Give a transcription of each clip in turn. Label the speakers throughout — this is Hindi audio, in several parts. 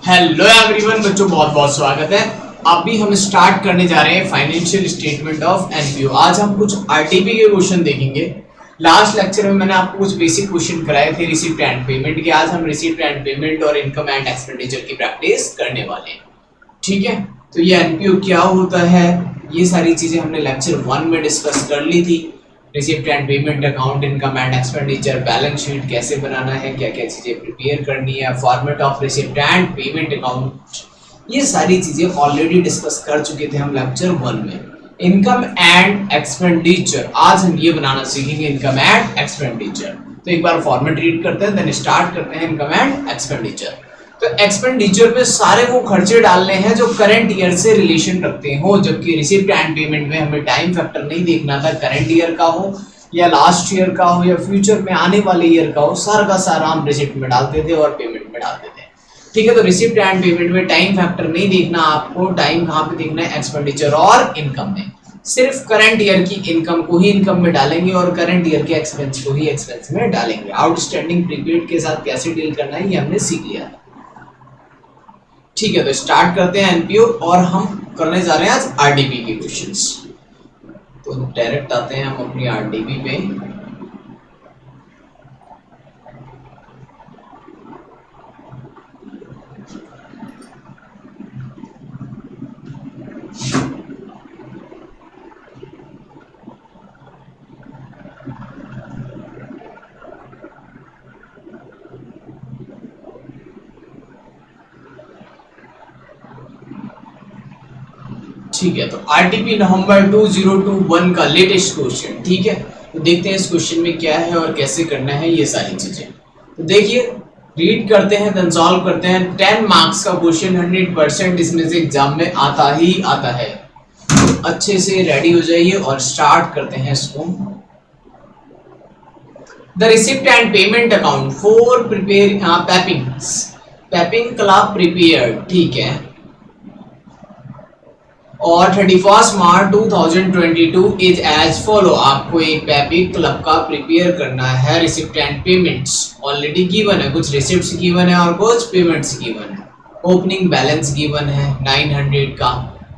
Speaker 1: हेलो एवरीवन बच्चों, बहुत बहुत स्वागत है। अभी हम स्टार्ट करने जा रहे हैं फाइनेंशियल स्टेटमेंट ऑफ एनपीओ। आज हम कुछ आरटीपी के क्वेश्चन देखेंगे। लास्ट लेक्चर में मैंने आपको कुछ बेसिक क्वेश्चन कराए थे रिसीप्ट एंड पेमेंट के। आज हम रिसीप्ट एंड पेमेंट और इनकम एंड एक्सपेंडिचर की प्रैक्टिस करने वाले हैं। ठीक है, तो ये एनपीओ क्या होता है, ये सारी चीजें हमने लेक्चर 1 में डिस्कस कर ली थी। Receipt and payment account, income and expenditure, balance sheet कैसे बनाना है, क्या क्या चीजें प्रिपेयर करनी है, format of receipt and payment account, ये सारी चीजें ऑलरेडी डिस्कस कर चुके थे हम लेक्चर 1 में। इनकम एंड एक्सपेंडिचर, आज हम ये बनाना सीखेंगे, इनकम एंड एक्सपेंडिचर। तो एक बार फॉर्मेट रीड करते हैं, देन स्टार्ट करते हैं इनकम एंड एक्सपेंडिचर। तो एक्सपेंडिचर में सारे वो खर्चे डालने हैं जो करंट ईयर से रिलेशन रखते हो, जबकि रिसीप्ट एंड पेमेंट में हमें टाइम फैक्टर नहीं देखना था, करंट ईयर का हो या लास्ट ईयर का हो या फ्यूचर में आने वाले ईयर का हो, सारा का सारा हम रिसीप्ट में डालते थे और पेमेंट में डालते थे। ठीक है, तो रिसीप्ट एंड पेमेंट में टाइम फैक्टर नहीं देखना आपको, टाइम कहाँ पे देखना है, एक्सपेंडिचर और इनकम में। सिर्फ करंट ईयर की इनकम को ही इनकम में डालेंगे और करंट ईयर के एक्सपेंस को ही एक्सपेंस में डालेंगे। आउटस्टैंडिंग प्रीपेड के साथ कैसे डील करना है ये हमने सीख लिया। ठीक है, तो स्टार्ट करते हैं एनपीओ और हम करने जा रहे हैं आज आरडीपी के क्वेश्चंस। तो डायरेक्ट आते हैं हम अपनी आरडीपी पे। ठीक है, तो आरटीपी नवंबर 2021 का लेटेस्ट क्वेश्चन। ठीक है, तो देखते हैं इस क्वेश्चन में क्या है और कैसे करना है ये सारी चीजें। तो देखिए, रीड करते हैं देन सॉल्व करते हैं। 10 मार्क्स का क्वेश्चन 100% इसमें से एग्जाम में आता ही आता है। तो अच्छे से रेडी हो जाइए और स्टार्ट करते हैं इसको। The receipt and payment account for prepare piping club prepare. ठीक है, और 31 मार्च 2022 इज एज फॉलो। आपको एक पैपिंग क्लब का प्रिपेयर करना है। Receipt and payments already given है, कुछ रिसिप्ट्स गिवन है और कुछ पेमेंट्स गिवन है। ओपनिंग बैलेंस गिवन है 900 का।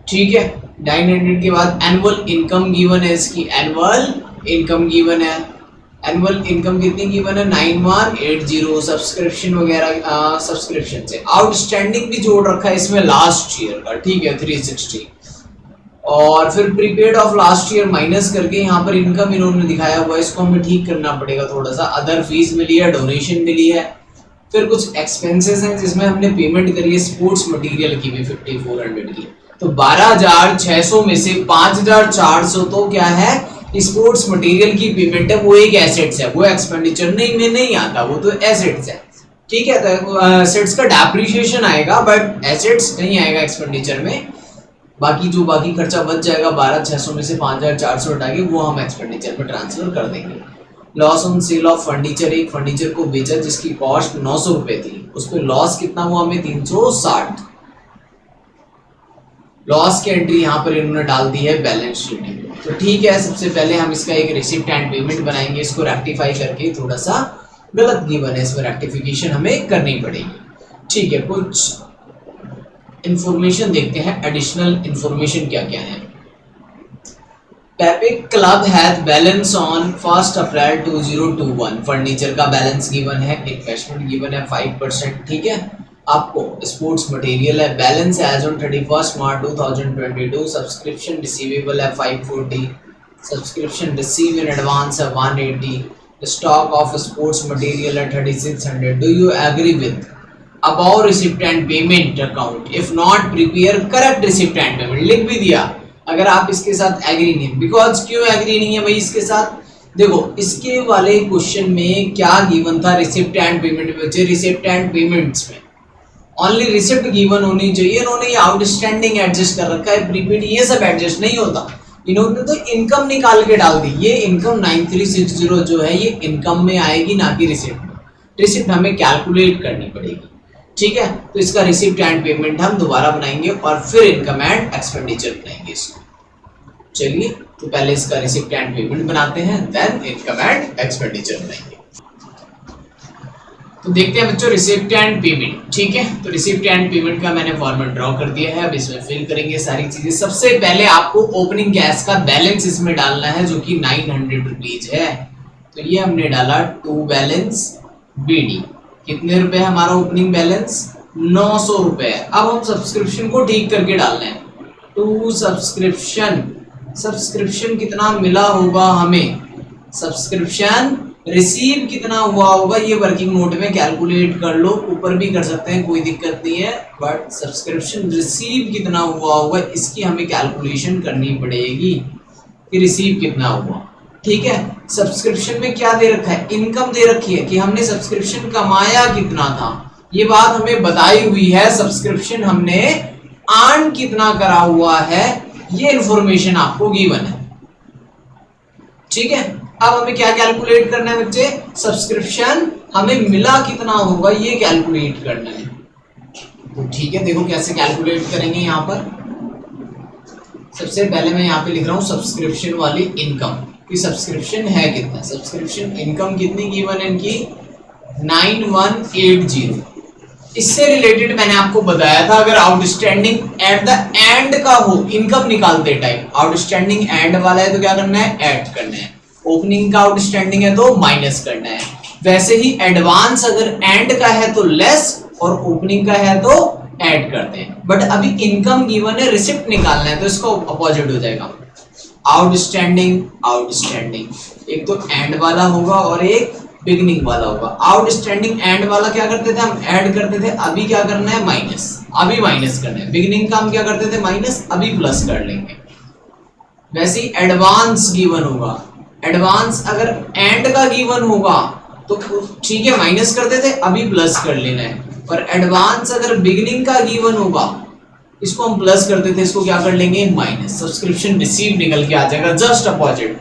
Speaker 1: ठीक है, 900 के बाद एनुअल इनकम गिवन है, इसकी एनुअल इनकम गिवन है। एनुअल इनकम कितनी गिवन है, 9180। सब्सक्रिप्शन वगैरह सब्सक्रिप्शन से आउटस्टैंडिंग भी जोड़ रखा है इसमें लास्ट ईयर का। ठीक है, 360। और फिर prepaid of last year minus करके यहाँ पर इनकम इन्होंने दिखाया हुआ है, इसको हमें ठीक करना पड़ेगा थोड़ा सा। अदर फीस मिली है, डोनेशन मिली है। फिर कुछ एक्सपेंसेस हैं जिसमें हमने पेमेंट करी है स्पोर्ट्स मटेरियल की भी 5400 की। तो 12600 में से 5400 तो क्या है, स्पोर्ट्स मटेरियल की पेमेंट है, वो एक एसेट्स है, वो एक्सपेंडिचर नहीं आता, वो तो एसेट्स है। ठीक है, तो एसेट्स का डेप्रिसिएशन आएगा बट एसेट्स नहीं आएगा एक्सपेंडिचर में। बाकी खर्चा बच जाएगा 12600 में से 5400 हटा के वो हम एक्सपेंडिचर में ट्रांसफर कर देंगे। Loss on sale of furniture, एक फर्नीचर को बेचा जिसकी कॉस्ट 900 रुपए थी, उस पर लॉस कितना हुआ हमें 360। लॉस की एंट्री यहाँ पर इन्होंने डाल दी है बैलेंस शीट में। तो ठीक है, सबसे पहले हम इसका एक रिसिप्ट एंड पेमेंट बनाएंगे, इसको रेक्टिफाई करके थोड़ा सा गलत गिवन है, इसमें रेक्टिफिकेशन हमें करनी पड़ेगी। ठीक है, कुछ इंफॉर्मेशन देखते हैं, एडिशनल इंफॉर्मेशन क्या क्या है। पैपिक club has balance on 1 April 2021। Furniture का बैलेंस गिवन है, इन्वेस्टमेंट गिवन है 5%। ठीक है, आपको स्पोर्ट्स मटेरियल है, balance as on 31 March 2022। Subscription receivable है 540, सब्सक्रिप्शन रिसीव इन एडवांस है 180, स्टॉक ऑफ स्पोर्ट्स मटेरियल है 3600। Do you agree with about receipt and payment account? If not prepare correct receipt and payment. लिख भी दिया अगर आप इसके साथ एग्री नहीं। बिकॉज क्यों एग्री नहीं है भाई इसके साथ, देखो इसके वाले क्वेश्चन में क्या गिवन था, रिसिप्ट एंड पेमेंट में बचे, रिसिप्ट एंड पेमेंट्स में ओनली रिसिप्ट गिवन होनी चाहिए। इन्होंने ये आउटस्टैंडिंग एडजस्ट कर रखा है, प्रीपेड ये सब एडजस्ट नहीं होता। इन्होंने तो इनकम निकाल के डाल दी। ये इनकम 9360 जो है ये इनकम में आएगी, ना कि रिसिप्ट में। रिसिप्ट हमें कैलकुलेट करनी पड़ेगी। ठीक है, तो इसका रिसिप्ट एंड पेमेंट हम दोबारा बनाएंगे और फिर इनकम एंड एक्सपेंडिचर बनाएंगे इसको। चलिए, तो पहले इसका रिसिप्ट एंड पेमेंट बनाते हैं, देन इनकम एंड एक्सपेंडिचर बनाएंगे। तो देखते हैं बच्चों रिसिप्ट एंड पेमेंट। ठीक है, तो रिसिप्ट एंड पेमेंट का मैंने फॉर्मेट ड्रॉ कर दिया है। अब इसमें फिल करेंगे सारी चीजें। सबसे पहले आपको ओपनिंग गैस का बैलेंस इसमें डालना है जो कि 900 रुपीज है। तो ये हमने डाला टू बैलेंस बीडी। कितने रुपए है हमारा ओपनिंग बैलेंस? 900 रुपए। अब हम सब्सक्रिप्शन को ठीक करके डालना है। टू सब्सक्रिप्शन, सब्सक्रिप्शन कितना मिला होगा हमें, सब्सक्रिप्शन रिसीव कितना हुआ होगा, ये वर्किंग नोट में कैलकुलेट कर लो, ऊपर भी कर सकते हैं कोई दिक्कत नहीं है, बट सब्सक्रिप्शन रिसीव कितना हुआ होगा इसकी हमें कैलकुलेशन करनी पड़ेगी कि रिसीव कितना हुआ। ठीक है, सब्सक्रिप्शन में क्या दे रखा है? इनकम दे रखी है कि हमने सब्सक्रिप्शन कमाया कितना था, ये बात हमें बताई हुई है। सब्सक्रिप्शन हमने अर्न कितना करा हुआ है, ये इंफॉर्मेशन आपको गिवन है। ठीक है, अब हमें क्या कैलकुलेट करना है बच्चे? सब्सक्रिप्शन हमें मिला कितना होगा ये कैलकुलेट करना है। तो ठीक है, देखो कैसे कैलकुलेट करेंगे। यहाँ पर सबसे पहले मैं यहाँ पे लिख रहा हूँ सब्सक्रिप्शन वाली इनकम कि सब्सक्रिप्शन है कितना। सब्सक्रिप्शन इनकम कितनी गिवन है इनकी? 9180। इससे रिलेटेड मैंने आपको बताया था अगर आउटस्टैंडिंग एट द एंड का हो इनकम निकालते टाइम, आउटस्टैंडिंग एंड वाला है तो क्या करना है? ऐड करना है। ओपनिंग का आउटस्टैंडिंग है तो माइनस करना है। वैसे ही एडवांस अगर एंड का है तो लेस और ओपनिंग का है तो ऐड करते हैं। बट अभी इनकम गिवन है, रिसिप्ट निकालना है तो इसका अपोजिट हो जाएगा। आउटस्टैंडिंग, आउटस्टैंडिंग, एक तो एंड वाला होगा और एक बिगिनिंग वाला होगा। आउटस्टैंडिंग एंड वाला क्या करते थे हम? ऐड करते थे। अभी क्या करना है? माइनस। अभी माइनस करना है। बिगिनिंग का हम क्या करते थे? माइनस। अभी प्लस कर लेंगे। वैसे ही एडवांस गिवन होगा। एडवांस अगर एंड का गिवन होगा तो ठीक है माइनस करते थे, अभी प्लस कर लेना है। और एडवांस अगर बिगिनिंग का गिवन होगा इसको हम प्लस करते थे, इसको क्या कर लेंगे? माइनस। सब्सक्रिप्शन रिसीव निकल के आ जाएगा जस्ट अपोजिट।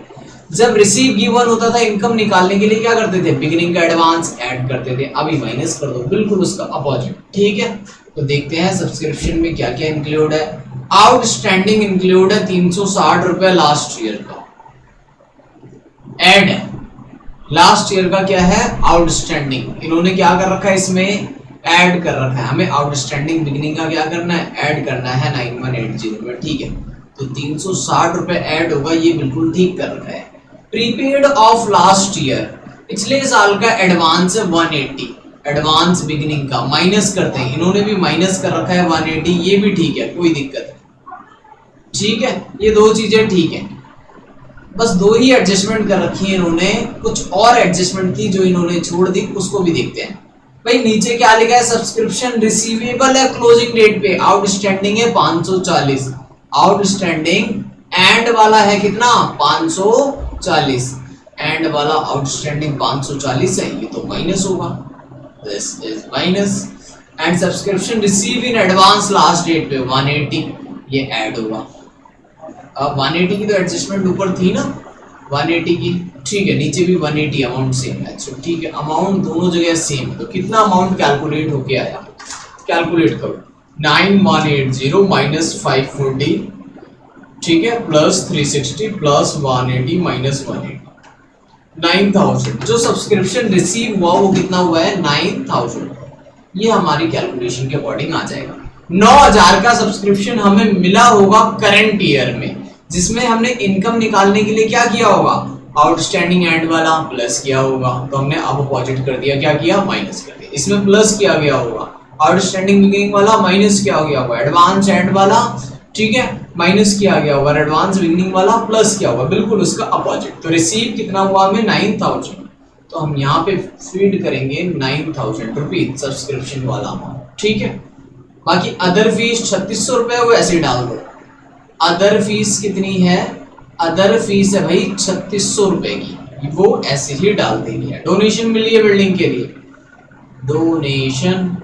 Speaker 1: जब रिसीव गिवन होता था इनकम निकालने के लिए क्या करते थे? बिगिनिंग का एडवांस ऐड करते थे, अभी माइनस कर दो, बिल्कुल उसका अपोजिट। ठीक है, तो देखते हैं सब्सक्रिप्शन में क्या क्या इंक्लूड है। आउटस्टैंडिंग इंक्लूड है 360 रुपए लास्ट ईयर का, ऐड है। लास्ट ईयर का क्या है? आउटस्टैंडिंग। इन्होंने क्या कर रखा है इसमें? ऐड कर रखा है। हमें आउटस्टैंडिंग बिगिनिंग का क्या करना है? ऐड करना है 9180 में। ठीक है, तो 360 रुपए ऐड होगा, ये बिल्कुल ठीक कर रखा है। प्रीपेड ऑफ लास्ट ईयर, पिछले साल का एडवांस है 180, एडवांस बिगिनिंग का माइनस करते हैं। इन्होंने भी माइनस कर रखा है 180, ये भी ठीक है, कोई दिक्कत नहीं। ठीक है, ये दो चीजें ठीक है। बस दो ही एडजस्टमेंट कर रखी है इन्होंने, कुछ और एडजस्टमेंट थी जो इन्होंने छोड़ दी, उसको भी देखते हैं। भाई नीचे क्या लिखा है? सब्सक्रिप्शन रिसीवेबल है क्लोजिंग डेट पे, आउटस्टैंडिंग है 540। आउटस्टैंडिंग एंड वाला है कितना? 540। एंड वाला आउटस्टैंडिंग 540 है, ये तो माइनस होगा, this is minus. And subscription receive in advance last date पे 180, ये ऐड होगा। अब 180 की तो एडजस्टमेंट ऊपर थी ना 180 की, ठीक है, नीचे भी 180 अमाउंट सेम है। अच्छा ठीक है, अमाउंट दोनों जगह सेम है, तो कितना अमाउंट कैलकुलेट होके आया? कैलकुलेट करो। 9180 माइनस 540, ठीक है, प्लस 360 प्लस 180 माइनस 180, 9000। जो सब्सक्रिप्शन रिसीव हुआ वो कितना हुआ है? 9000। ये हमारी कैलकुलेशन के अकॉर्डिंग आ जाएगा। 9000 का सब्सक्रिप्शन हमें मिला होगा करंट ईयर में, जिसमें हमने इनकम निकालने के लिए क्या किया होगा? आउटस्टैंडिंग एंड वाला प्लस किया होगा, तो हमने अब अपोजिट कर दिया, क्या किया? माइनस कर दिया। इसमें प्लस किया गया होगा, आउटस्टैंडिंग बिगिनिंग वाला माइनस किया गया होगा, एडवांस एंड वाला ठीक है माइनस किया गया होगा, एडवांस बिगिनिंग वाला प्लस किया होगा, बिल्कुल उसका अपोजिट। तो रिसीव कितना हुआ हमें? 9000। तो हम यहाँ पे फीड करेंगे 9000 रुपीज सब्सक्रिप्शन वाला अमाउंट, ठीक है। बाकी अदर फीस 3600 रुपए वो ऐसे डाल दो। अदर फीस कितनी है? अदर फीस है भाई 3600 रुपए की, वो ऐसे ही डाल देनी है। डोनेशन मिली है बिल्डिंग के लिए, डोनेशन,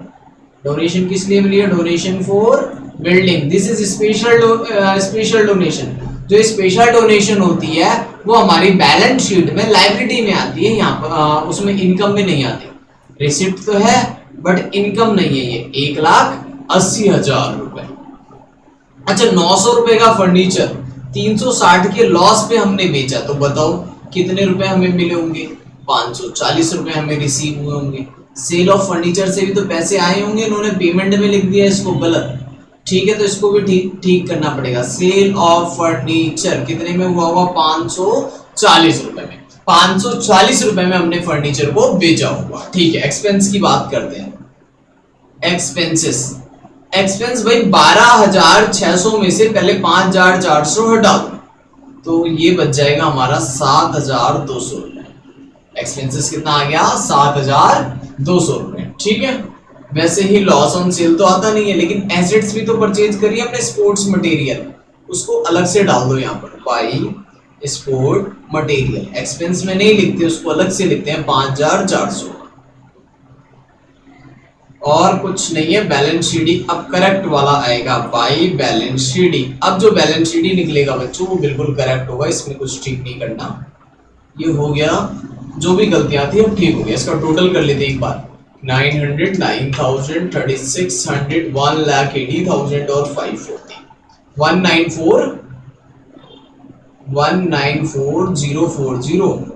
Speaker 1: डोनेशन किस लिए मिली है? Donation for building. This is special donation. जो स्पेशल डोनेशन होती है वो हमारी बैलेंस शीट में लायबिलिटी में आती है, यहाँ पर उसमें इनकम में नहीं आती। रिसिप्ट तो है बट इनकम नहीं है। ये 1,80,000 रुपए। अच्छा 900 रुपए का फर्नीचर 360 के लॉस पे हमने बेचा, तो बताओ कितने रुपए हमें मिले होंगे? 540 रुपए हमें रिसीव हुए होंगे। सेल ऑफ फर्नीचर से भी तो पैसे आए होंगे, इन्होंने पेमेंट में लिख दिया इसको गलत। ठीक है, तो इसको भी ठीक करना पड़ेगा। सेल ऑफ फर्नीचर कितने में हुआ होगा? 540 रुपए में। 540 रुपए में हमने फर्नीचर को बेचा होगा। ठीक है, एक्सपेंस की बात करते हैं। एक्सपेंसेस, एक्सपेंस भाई 12,600 में से पहले 5,400 हटा दो, तो ये बच जाएगा हमारा 7,200 रुपए। एक्सपेंसेस कितना आ गया? 7,200 रुपए। ठीक है, वैसे ही लॉस ऑन सेल तो आता नहीं है, लेकिन एसेट्स भी तो परचेज करिए अपने, स्पोर्ट्स मटेरियल, उसको अलग से डाल दो यहाँ पर, बाई स्पोर्ट मटेरियल। एक्सपेंस में नहीं लिखते, उसको अलग से लिखते हैं 5,400। और कुछ नहीं है। बैलेंस शीट अब करेक्ट वाला आएगा, बाई बैलेंस शीट। अब जो बैलेंस शीट निकलेगा बच्चों वो बिल्कुल करेक्ट होगा, इसमें कुछ ठीक नहीं करना। ये हो गया, जो भी गलतियां थी अब ठीक हो गया। इसका टोटल कर लेते हैं एक बार। 900, 9,000, 3,600, 1,80,000 और 540, 194,040।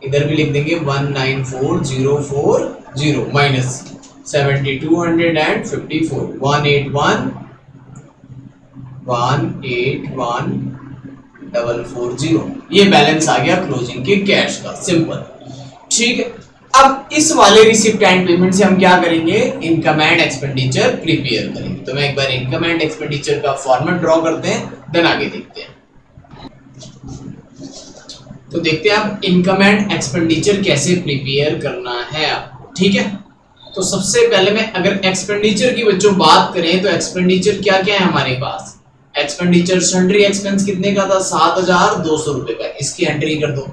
Speaker 1: इधर भी लिख देंगे 194,040 माइनस 7,254, 181,440। ये बैलेंस आ गया क्लोजिंग के कैश का, सिंपल। ठीक है, अब इस वाले रिसिप्ट एंड पेमेंट से हम क्या करेंगे? इनकम एंड एक्सपेंडिचर प्रिपेयर करेंगे। तो मैं एक बार इनकम एंड एक्सपेंडिचर का फॉर्मेट ड्रॉ करते हैं, देन आगे देखते हैं। तो देखते हैं आप इनकम एंड एक्सपेंडिचर कैसे प्रिपेयर करना है आपको। ठीक है, तो सबसे पहले मैं अगर एक्सपेंडिचर की बच्चों बात करें तो एक्सपेंडिचर क्या क्या है हमारे पास? एक्सपेंडिचर सन्ड्री एक्सपेंस कितने का था? 7,200 रुपए का। इसकी एंट्री कर दो।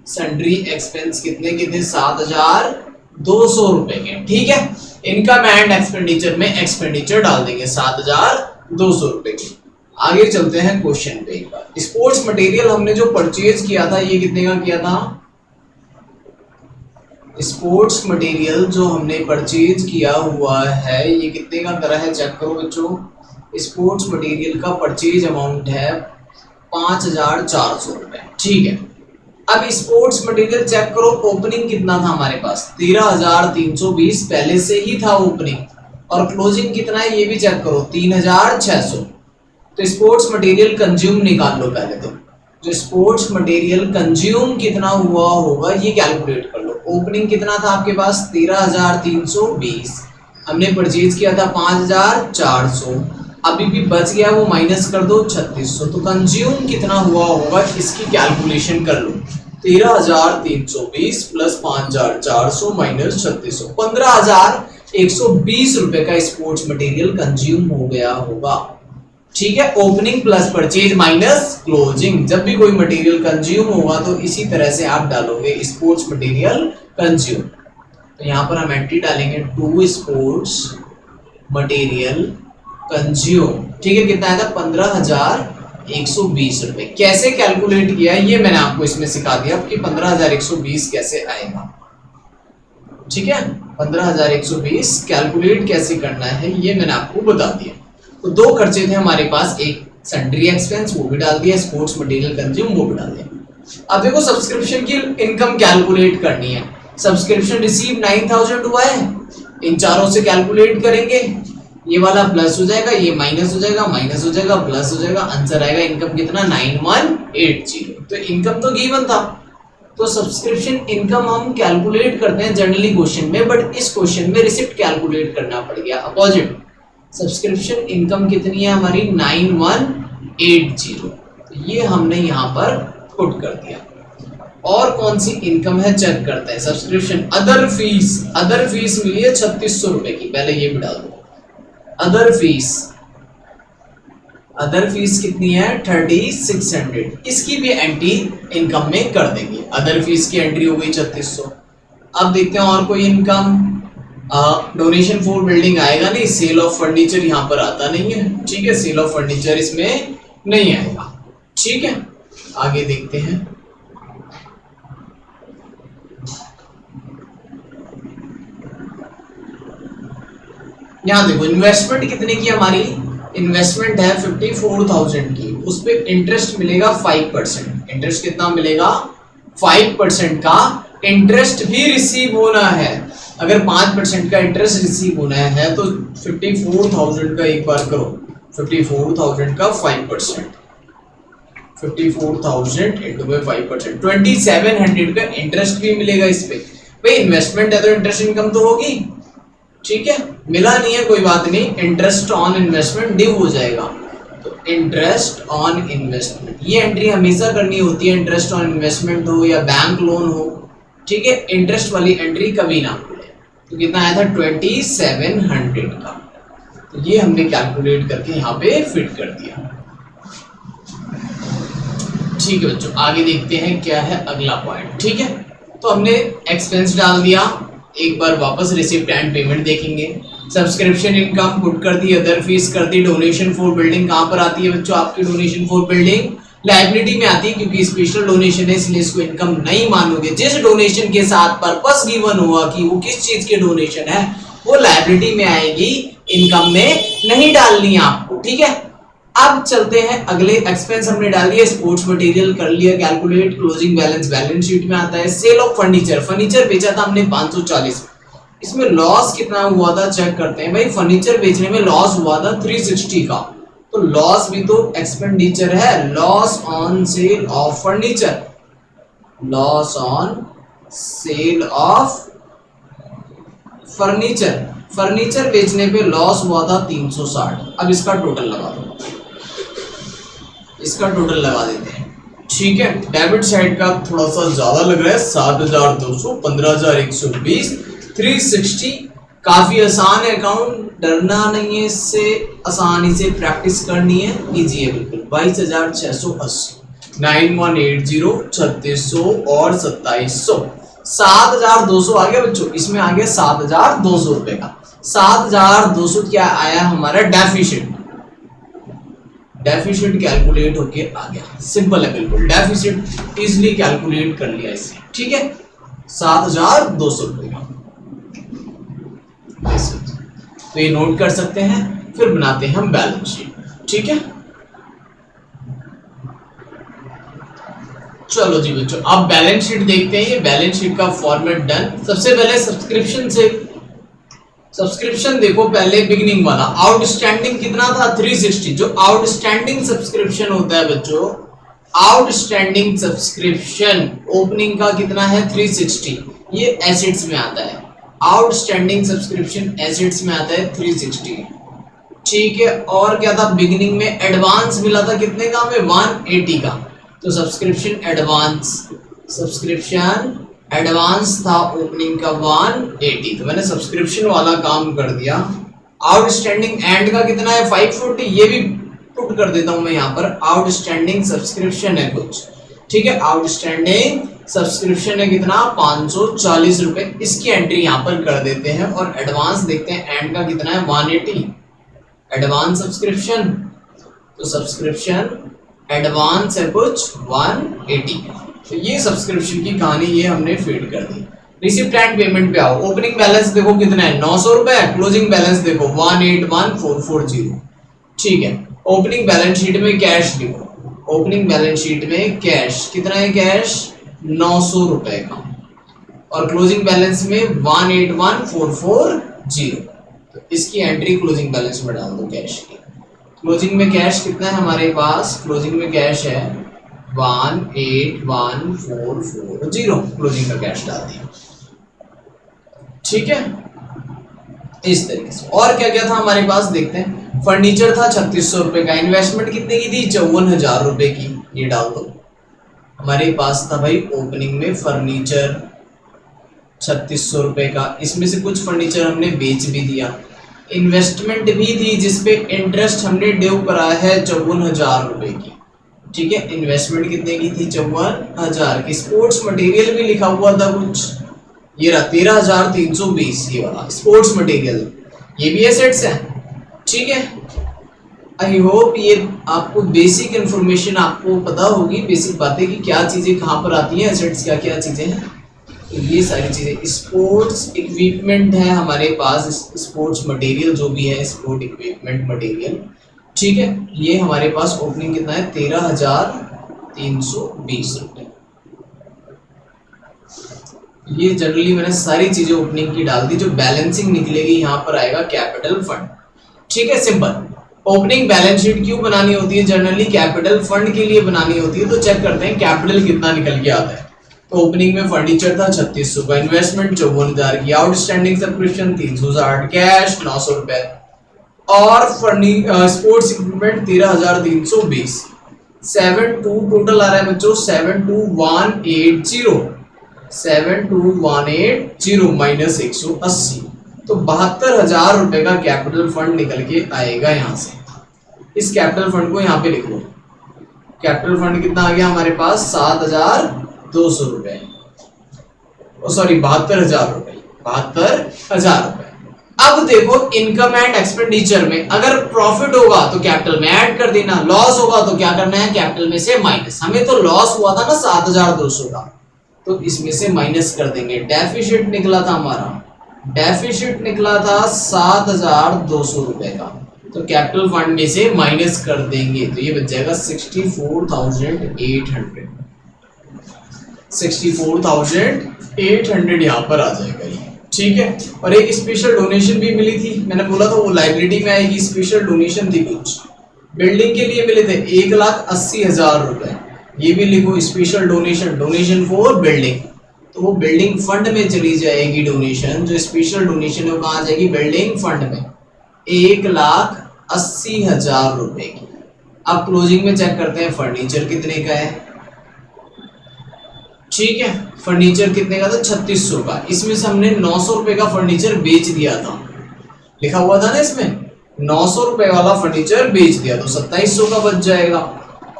Speaker 1: सन्ड्री एक्सपेंस कितने के थे? 7,200 रुपए के। ठीक है, इनकम एंड एक्सपेंडिचर में एक्सपेंडिचर डाल देंगे 7,200 रुपए की। आगे चलते हैं क्वेश्चन पे एक बार। स्पोर्ट्स मटेरियल हमने जो परचेज किया था ये कितने का किया था? स्पोर्ट्स मटेरियल जो हमने परचेज किया हुआ है ये कितने का करा है? चेक करो बच्चों। स्पोर्ट्स मटेरियल का परचेज अमाउंट है 5,400 रुपए। ठीक है, अब स्पोर्ट्स मटेरियल चेक करो, ओपनिंग कितना था हमारे पास? 13,320 पहले से ही था ओपनिंग, और क्लोजिंग कितना है ये भी चेक करो, 3,600। तो स्पोर्ट्स मटेरियल कंज्यूम निकाल लो पहले। तो जो स्पोर्ट्स मटेरियल कंज्यूम कितना हुआ होगा ये कैलकुलेट कर लो। ओपनिंग कितना था आपके पास? 13,320, हमने परचेज किया था 5,400, अभी भी बच गया वो माइनस कर दो 3,600। तो कंज्यूम कितना हुआ होगा इसकी कैलकुलेशन कर लो। 13,320 प्लस 5,400 माइनस 3,600, 15,120 रुपए का स्पोर्ट्स मटेरियल कंज्यूम हो गया होगा। ठीक है, opening plus purchase minus closing. जब भी कोई मटेरियल कंज्यूम होगा तो इसी तरह से आप डालोगे स्पोर्ट्स मटेरियल कंज्यूम। तो यहाँ पर हम एंट्री डालेंगे टू स्पोर्ट्स मटेरियल कंज्यूम। ठीक है, कितना आया था? 15,120 रुपए। कैसे कैलकुलेट किया ये मैंने आपको इसमें सिखा दिया कि 15,120 कैसे आएगा। ठीक है, 15,120 कैलकुलेट कैसे करना है ये मैंने आपको बता दिया। तो दो खर्चे थे हमारे पास, एक सन्ड्री एक्सपेंस वो भी डाल दिया, स्पोर्ट्स मटेरियल कंज्यूम वो भी डाल दिया। अब देखो सब्सक्रिप्शन की इनकम कैलकुलेट करनी है। सब्सक्रिप्शन रिसीव 9,000 हुआ है, इन चारों से कैलकुलेट करेंगे। ये वाला प्लस हो जाएगा, ये माइनस हो जाएगा, माइनस हो जाएगा, प्लस हो जाएगा, आंसर आएगा इनकम कितना? 9,180। तो इनकम तो गिवन था, तो सब्सक्रिप्शन इनकम हम कैलकुलेट करते हैं जनरली क्वेश्चन में, बट इस क्वेश्चन में रिसिप्ट कैलकुलेट करना पड़ गया अपोजिट। सब्सक्रिप्शन इनकम कितनी है हमारी? 9,180। तो ये हमने यहाँ पर पुट कर दिया। और कौन सी इनकम है चेक करते हैं। सब्सक्रिप्शन अदर फीस मिली है 3,600 रुपए की, पहले ये भी डाल दो। अदर फीस कितनी है? 3,600। इसकी भी एंट्री इनकम में कर देंगे। अदर फीस की एंट्री हो गई 3,600। अब देखते हैं और कोई इनकम। डोनेशन फॉर बिल्डिंग आएगा नहीं, सेल ऑफ फर्नीचर यहाँ पर आता नहीं है। ठीक है, सेल ऑफ फर्नीचर इसमें नहीं आएगा। ठीक है, आगे देखते हैं। यहाँ देखो इन्वेस्टमेंट कितने की हमारी? इन्वेस्टमेंट है 54,000 की, उस पे इंटरेस्ट मिलेगा 5%। इंटरेस्ट कितना मिलेगा? 5% का इंटरेस्ट भी रिसीव होना है। अगर 5% का इंटरेस्ट रिसीव होना है तो 54,000 का एक बार करो, 54,000 का 5%, 54,000 इंटू में 5%, 2700 का इंटरेस्ट भी मिलेगा इस पे। भाई इन्वेस्टमेंट है तो इंटरेस्ट इनकम तो होगी, ठीक है। मिला नहीं है कोई बात नहीं, इंटरेस्ट ऑन इन्वेस्टमेंट ड्यू हो जाएगा। तो इंटरेस्ट ऑन इन्वेस्टमेंट ये एंट्री हमेशा करनी होती है, इंटरेस्ट ऑन इन्वेस्टमेंट हो या बैंक लोन हो, ठीक है। इंटरेस्ट वाली एंट्री कभी ना भूले। तो कितना आया था 2700 का, तो ये हमने कैलकुलेट करके यहाँ पे फिट कर दिया। ठीक है बच्चों, आगे देखते हैं क्या है अगला पॉइंट, ठीक है। तो हमने एक्सपेंस डाल दिया, एक बार वापस रिसिप्ट एंड पेमेंट देखेंगे। सब्सक्रिप्शन इनकम पुट कर दी, अदर फीस कर दी, डोनेशन फॉर बिल्डिंग कहाँ पर आती है बच्चों आपकी, डोनेशन फॉर बिल्डिंग लायबिलिटी में आती है, क्योंकि स्पेशल डोनेशन है इसलिए इसको इनकम नहीं मानोगे। जिस डोनेशन के साथ पर्पस गिवन हुआ कि वो किस चीज के डोनेशन है वो लायबिलिटी में आएगी, इनकम में नहीं डालनी है आपको, ठीक है। अब चलते हैं अगले, एक्सपेंस हमने डाल दिया, स्पोर्ट्स मटेरियल कर लिया calculate, closing balance balance sheet में आता है। सेल ऑफ फर्नीचर, फर्नीचर बेचा था हमने 540, इसमें लॉस कितना हुआ था चेक करते हैं। भाई फर्नीचर बेचने में लॉस हुआ था 360 का, तो लॉस भी तो एक्सपेंडिचर है, loss on sale of furniture, loss on sale of furniture, furniture बेचने पे लॉस हुआ था 360। अब इसका टोटल लगा दो, इसका टोटल लगा देते हैं, ठीक है। डेबिट साइड का थोड़ा सा ज्यादा लग रहा है, 7,200, 15,120, 360। काफी आसान है अकाउंट, डरना नहीं है इससे, आसानी से प्रैक्टिस करनी है, इजी है बिल्कुल। 22,680, 9180, 3600 और 2700, 7,200 आ गया बच्चों, इसमें आ गया 7,200 रुपए का। 7,200 क्या आया हमारा डेफिसिट, डेफिसिट कैलकुलेट होके आ गया, सिंपल है बिल्कुल, डेफिसिट इजीली कैलकुलेट कर लिया इससे, ठीक है। 7,200 रुपए का, तो ये नोट कर सकते हैं, फिर बनाते हैं हम बैलेंस शीट, ठीक है। चलो जी बच्चों, अब बैलेंस शीट देखते हैं, ये बैलेंस शीट का फॉर्मेट डन। सबसे पहले सब्सक्रिप्शन से, सब्सक्रिप्शन देखो पहले बिगिनिंग वाला, आउटस्टैंडिंग कितना था 360। जो आउटस्टैंडिंग सब्सक्रिप्शन होता है बच्चों, आउटस्टैंडिंग सब्सक्रिप्शन ओपनिंग का कितना है 360, ये एसेट्स में आता है। आउटस्टैंडिंग सब्सक्रिप्शन एसेट्स में आता है 360, ठीक है। और क्या था बिगिनिंग में, एडवांस मिला था कितने का हमें 180 का, तो सब्सक्रिप्शन एडवांस, सब्सक्रिप्शन एडवांस था ओपनिंग का 180, तो मैंने सब्सक्रिप्शन वाला काम कर दिया। आउटस्टैंडिंग एंड का कितना है 540, ये भी पुट कर देता हूं मैं यहाँ पर, आउटस्टैंडिंग सब्सक्रिप्शन है कुछ, ठीक है। आउटस्टैंडिंग सब्सक्रिप्शन है कितना 540 रुपए, इसकी एंट्री यहाँ पर कर देते हैं। और एडवांस देखते हैं, एंड का कितना है 180, एडवांस सब्सक्रिप्शन, तो सब्सक्रिप्शन एडवांस है कुछ 180, तो ये सब्सक्रिप्शन की कहानी ये हमने फीड कर दी। रिसिप्ट एंड पेमेंट पे आओ, ओपनिंग बैलेंस देखो कितना है 900 रुपए, क्लोजिंग बैलेंस देखो 181,440, ठीक है। ओपनिंग बैलेंस शीट में कैश देखो, ओपनिंग बैलेंस शीट में कैश कितना है, कैश 900 रुपए का, और क्लोजिंग बैलेंस में 181,440, तो इसकी एंट्री क्लोजिंग बैलेंस में डाल दो कैश की। क्लोजिंग में कैश कितना है हमारे पास, क्लोजिंग में कैश है 181,440, क्लोजिंग का कैश डाल दिया, ठीक है, इस तरीके से। और क्या क्या था हमारे पास देखते हैं, फर्नीचर था 3600 रुपए का, इन्वेस्टमेंट कितने की थी 54,000 रुपए की, ये डाल दो। हमारे पास था भाई ओपनिंग में फर्नीचर 3600 रुपए का, इसमें से कुछ फर्नीचर हमने बेच भी दिया। इन्वेस्टमेंट भी थी जिसपे इंटरेस्ट हमने ड्यू करा है 54,000 रुपए की, ठीक है। इन्वेस्टमेंट कितने की थी 54,000 की। स्पोर्ट्स मटेरियल भी लिखा हुआ था कुछ, ये रहा 13,320, ये वाला स्पोर्ट्स मटेरियल, ये भी एसेट्स है, ठीक है। आई होप ये आपको बेसिक इंफॉर्मेशन आपको पता होगी, बेसिक बातें कि क्या चीजें कहाँ पर आती हैं, एसेट्स क्या क्या चीजें हैं, तो ये सारी चीजें। स्पोर्ट्स इक्विपमेंट है हमारे पास, स्पोर्ट्स मटेरियल जो भी है, स्पोर्ट इक्विपमेंट मटेरियल, ठीक है। ये हमारे पास ओपनिंग कितना है 13,320 रुपए, ये जनरली मैंने सारी चीजें ओपनिंग की डाल दी, जो बैलेंसिंग निकलेगी यहाँ पर आएगा कैपिटल फंड। ठीक है, सिंपल। ओपनिंग बैलेंस शीट क्यों बनानी होती है? जनरली कैपिटल फंड के लिए बनानी होती है। तो चेक करते हैं कैपिटल कितना निकल के आता है। तो ओपनिंग में फर्नीचर था 3600 का, इन्वेस्टमेंट 54,000 की, आउटस्टैंडिंग सब्सक्रिप्शन 360, कैश 900 रुपए और स्पोर्ट्स इक्विपमेंट 13,320। 72 टोटल आ रहा है बच्चों 72,180 माइनस 180, तो 72,000 रुपए का कैपिटल फंड निकल के आएगा यहाँ से। इस कैपिटल फंड को यहाँ पे लिख लो। कैपिटल फंड कितना आ गया हमारे पास? 7,200 रुपए, सॉरी 72,000 रुपए, 72,000 रुपए। अब देखो इनकम एंड एक्सपेंडिचर में अगर प्रॉफिट होगा तो कैपिटल में ऐड कर देना, लॉस होगा तो क्या करना है? कैपिटल में से माइनस। हमें तो लॉस हुआ था ना 7,200 का, तो इसमें से माइनस कर देंगे। डेफिसिट निकला था हमारा, डेफिसिट निकला था 7,200 रुपए का, तो कैपिटल फंड में से माइनस कर देंगे, तो ये बच जाएगा 64,800। 64,800 यहाँ पर आ जाएगा ये। ठीक है, और एक स्पेशल डोनेशन भी मिली थी, मैंने बोला था वो लाइबिलिटी में आएगी। स्पेशल डोनेशन थी कुछ बिल्डिंग के लिए मिले थे 1,80,000 रुपए, ये भी लिखो। Special donation, donation for building, तो वो बिल्डिंग फंड में चली जाएगी डोनेशन। जो स्पेशल डोनेशन है वो कहाँ जाएगी? बिल्डिंग फंड में, 1,80,000 रुपए की। अब क्लोजिंग में चेक करते हैं फर्नीचर कितने का है। ठीक है, फर्नीचर कितने का था? 3600 का। इसमें से हमने 900 रुपए का फर्नीचर बेच दिया था, लिखा हुआ था ना इसमें, 900 रुपए वाला फर्नीचर बेच दिया, तो 2700 का बच जाएगा।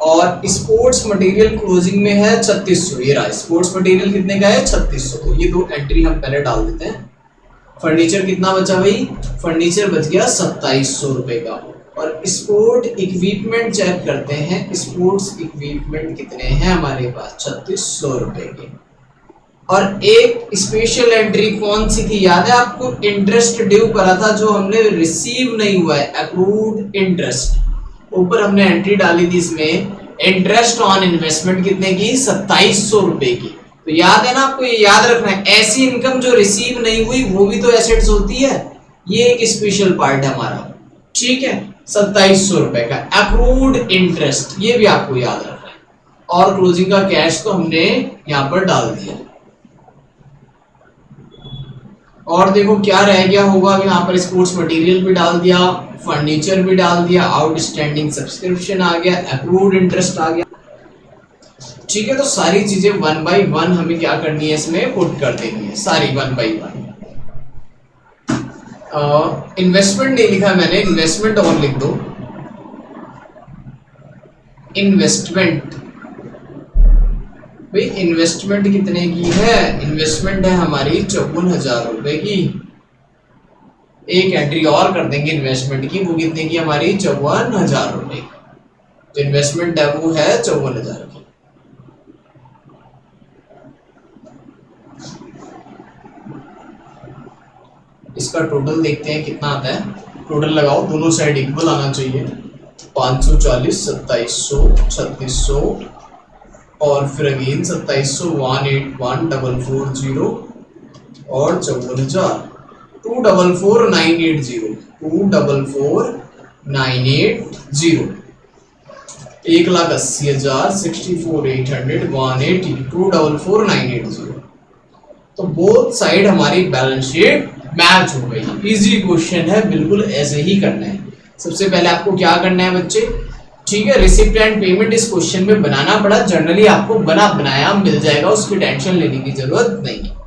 Speaker 1: और स्पोर्ट्स मटेरियल क्लोजिंग में है 3600, ये रहा स्पोर्ट्स मटेरियल कितने का है? 3600, तो ये दो एंट्री हम पहले डाल देते हैं। फर्नीचर कितना बचा भाई? फर्नीचर बच गया 2700 रुपए का। और स्पोर्ट इक्विपमेंट चेक करते हैं, स्पोर्ट्स इक्विपमेंट कितने हैं हमारे पास? 3600 रुपए के। और एक स्पेशल एंट्री कौन सी थी याद है आपको? इंटरेस्ट ड्यू करा था जो हमने रिसीव नहीं हुआ है, अप्रूव्ड इंटरेस्ट। ऊपर हमने एंट्री डाली थी इसमें, इंटरेस्ट ऑन इन्वेस्टमेंट कितने की? 2700 रुपए की। तो याद है ना आपको, ये याद रखना है, ऐसी इनकम जो रिसीव नहीं हुई वो भी तो एसेट्स होती है, ये एक स्पेशल पार्ट है हमारा। ठीक है, 2700 रुपए का अप्रूव्ड इंटरेस्ट, ये भी आपको याद रखना है। और क्लोजिंग का कैश तो हमने यहां पर डाल दिया। और देखो क्या रह गया होगा, यहाँ पर स्पोर्ट्स मटेरियल भी डाल दिया, फर्नीचर भी डाल दिया, आउटस्टैंडिंग सब्सक्रिप्शन आ गया, अप्रूव्ड इंटरेस्ट आ गया। ठीक है, तो सारी चीजें 1 बाई 1 हमें क्या करनी है, इसमें पुट कर देनी है सारी 1 बाई 1। इन्वेस्टमेंट नहीं लिखा मैंने, इन्वेस्टमेंट और लिख दो। इन्वेस्टमेंट भाई, इन्वेस्टमेंट कितने की है? इन्वेस्टमेंट है हमारी 54,000 रुपए की। एक एंट्री और कर देंगे इन्वेस्टमेंट की, वो कितने की? हमारी 54,000 रुपए की। तो इन्वेस्टमेंट है वो है 54,000 की। इसका टोटल देखते हैं कितना आता है। टोटल लगाओ, दोनों साइड इक्वल आना चाहिए। 540, 2700, 3600 और फिर अगेन 2700, 181,440 और 54,000, 244,980, 244,980, 1,80,000, 64,800, 180, 244,980। तो बोथ साइड हमारी बैलेंस शीट मैच हो गई। इजी क्वेश्चन है, बिल्कुल ऐसे ही करना है। सबसे पहले आपको क्या करना है बच्चे? ठीक है, रिसिप्ट एंड पेमेंट इस क्वेश्चन में बनाना पड़ा, जनरली आपको बना बनाया मिल जाएगा, उसकी टेंशन लेने की जरूरत नहीं है।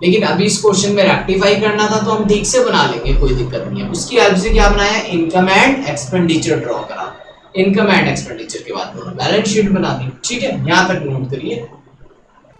Speaker 1: लेकिन अभी इस क्वेश्चन में रेक्टिफाई करना था तो हम ठीक से बना लेंगे, कोई दिक्कत नहीं है। उसकी हेल्प से क्या बनाया? इनकम एंड एक्सपेंडिचर ड्रॉ करा, इनकम एंड एक्सपेंडिचर के बाद बैलेंस शीट बना दी। ठीक है, यहाँ तक नोट करिए।